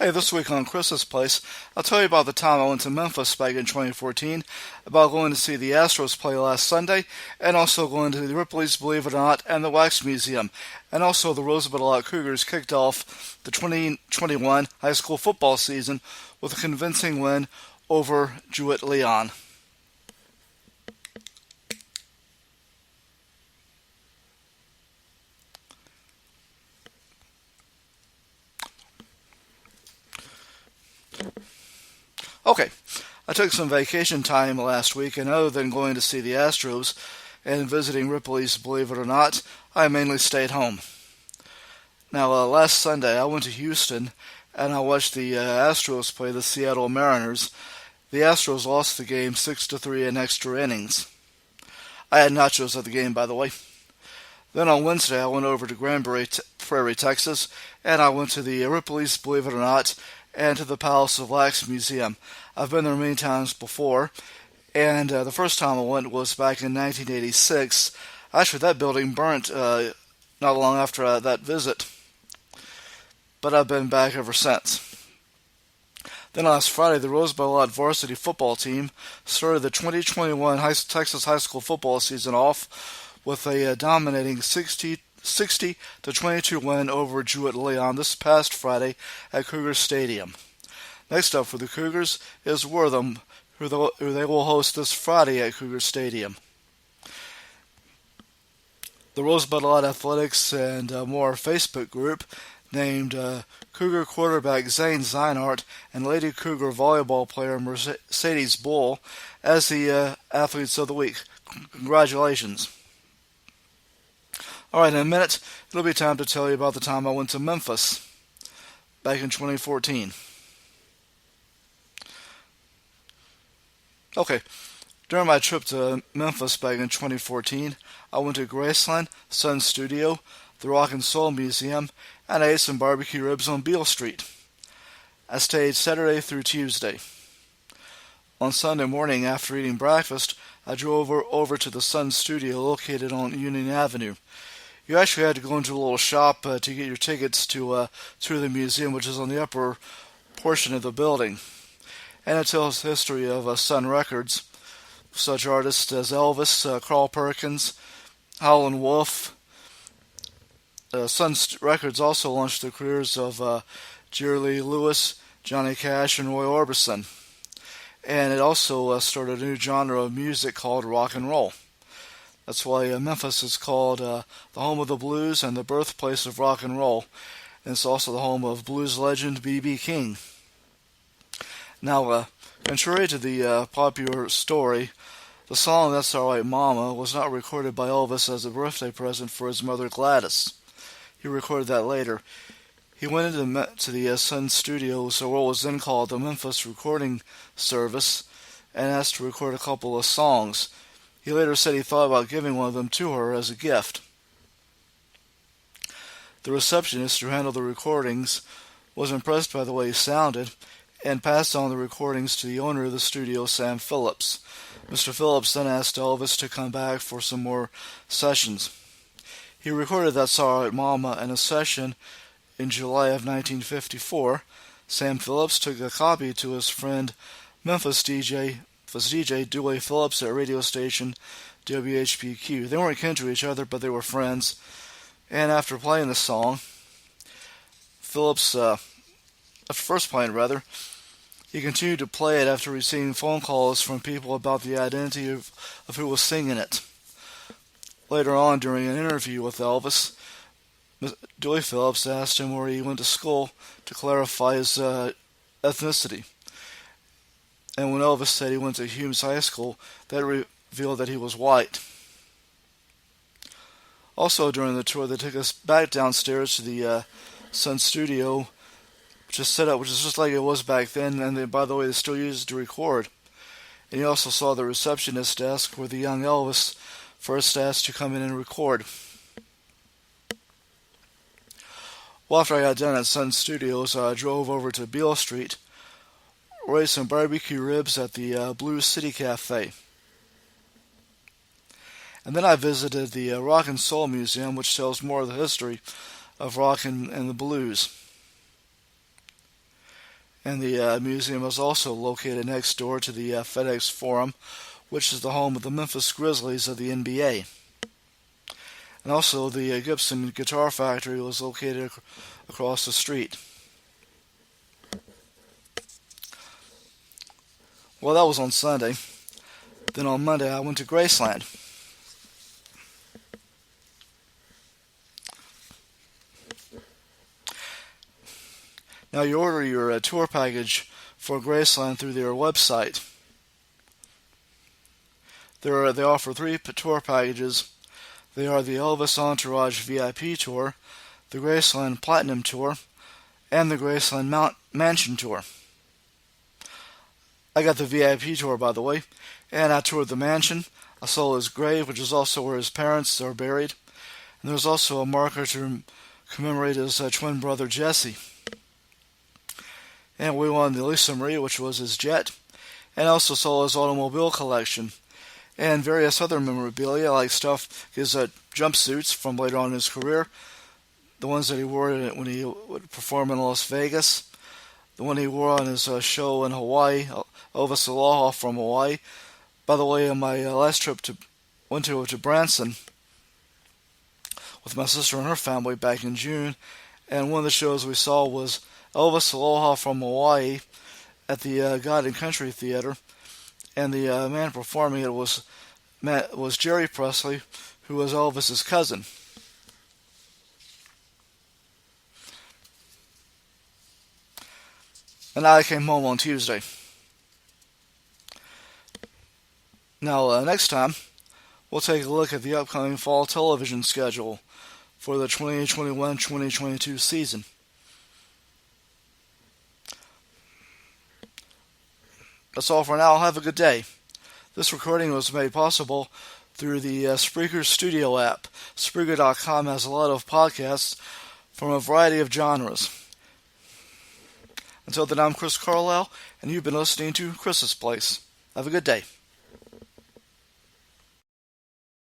Hey, this week on Chris's Place, I'll tell you about the time I went to Memphis back in 2014, about going to see the Astros play last Sunday, and also going to the Ripley's, believe it or not, and the Wax Museum. And also the Roosevelt Cougars kicked off the 2021 high school football season with a convincing win over Jewett-Leon. Okay, I took some vacation time last week, and other than going to see the Astros and visiting Ripley's, believe it or not, I mainly stayed home. Now, last Sunday I went to Houston, and I watched the Astros play the Seattle Mariners. The Astros lost the game 6-3 in extra innings. I had nachos at the game, by the way. Then on Wednesday I went over to Granbury, Prairie, Texas, and I went to the Ripley's, believe it or not, and to the Palace of Wax Museum. I've been there many times before, and the first time I went was back in 1986. Actually, that building burnt not long after that visit, but I've been back ever since. Then last Friday, the Roosevelt varsity football team started the 2021 Texas high school football season off with a dominating 60-22 win over Jewett-Leon this past Friday at Cougar Stadium. Next up for the Cougars is Wortham, who they will host this Friday at Cougar Stadium. The Roosevelt Athletics and More Facebook group named Cougar quarterback Zane Zeinart and Lady Cougar volleyball player Mercedes Bull as the athletes of the week. Congratulations. Alright, in a minute, it'll be time to tell you about the time I went to Memphis back in 2014. Okay, during my trip to Memphis back in 2014, I went to Graceland, Sun Studio, the Rock and Soul Museum, and I ate some barbecue ribs on Beale Street. I stayed Saturday through Tuesday. On Sunday morning, after eating breakfast, I drove over to the Sun Studio located on Union Avenue. You actually had to go into a little shop to get your tickets to the museum, which is on the upper portion of the building. And it tells the history of Sun Records, such artists as Elvis, Carl Perkins, Howlin' Wolf. Sun Records also launched the careers of Jerry Lee Lewis, Johnny Cash, and Roy Orbison. And it also started a new genre of music called rock and roll. That's why Memphis is called the home of the blues and the birthplace of rock and roll. And it's also the home of blues legend B.B. King. Now, contrary to the popular story, the song That's Alright Mama was not recorded by Elvis as a birthday present for his mother Gladys. He recorded that later. He went into the Sun Studios, or what was then called the Memphis Recording Service, and asked to record a couple of songs. He later said he thought about giving one of them to her as a gift. The receptionist who handled the recordings was impressed by the way he sounded and passed on the recordings to the owner of the studio, Sam Phillips. Mr. Phillips then asked Elvis to come back for some more sessions. He recorded That's Alright Mama in a session in July of 1954. Sam Phillips took a copy to his friend Memphis DJ Dewey Phillips at radio station WHPQ. They weren't kin to each other, but they were friends. And after playing the song, Phillips, after first playing rather, he continued to play it after receiving phone calls from people about the identity of who was singing it. Later on, during an interview with Elvis, Dewey Phillips asked him where he went to school to clarify his ethnicity. And when Elvis said he went to Humes High School, that revealed that he was white. Also, during the tour, they took us back downstairs to the Sun Studio, which is set up, which is just like it was back then, and by the way, they still use it to record. And you also saw the receptionist desk where the young Elvis first asked to come in and record. Well, after I got done at Sun Studios, I drove over to Beale Street, ate some barbecue ribs at the Blue City Cafe. And then I visited the Rock and Soul Museum, which tells more of the history of rock and the blues. And the museum is also located next door to the FedEx Forum, which is the home of the Memphis Grizzlies of the NBA. And also the Gibson Guitar Factory was located across the street. Well, that was on Sunday. Then on Monday I went to Graceland. Now you order your tour package for Graceland through their website. They offer 3 tour packages. They are the Elvis Entourage VIP Tour, the Graceland Platinum Tour, and the Graceland Mansion Tour. I got the VIP tour, by the way, and I toured the mansion. I saw his grave, which is also where his parents are buried. And there's also a marker to commemorate his twin brother Jesse. And we went on the Lisa Marie, which was his jet, and also saw his automobile collection, and various other memorabilia, like his jumpsuits from later on in his career, the ones that he wore when he would perform in Las Vegas, the one he wore on his show in Hawaii, Elvis Aloha from Hawaii. By the way, on my last trip went to Branson with my sister and her family back in June, and one of the shows we saw was Elvis Aloha from Hawaii at the God and Country Theater, and the man performing it was Jerry Presley, who was Elvis's cousin. And I came home on Tuesday. Now, next time, we'll take a look at the upcoming fall television schedule for the 2021-2022 season. That's all for now. Have a good day. This recording was made possible through the Spreaker Studio app. Spreaker.com has a lot of podcasts from a variety of genres. Until then, I'm Chris Carlisle, and you've been listening to Chris's Place. Have a good day.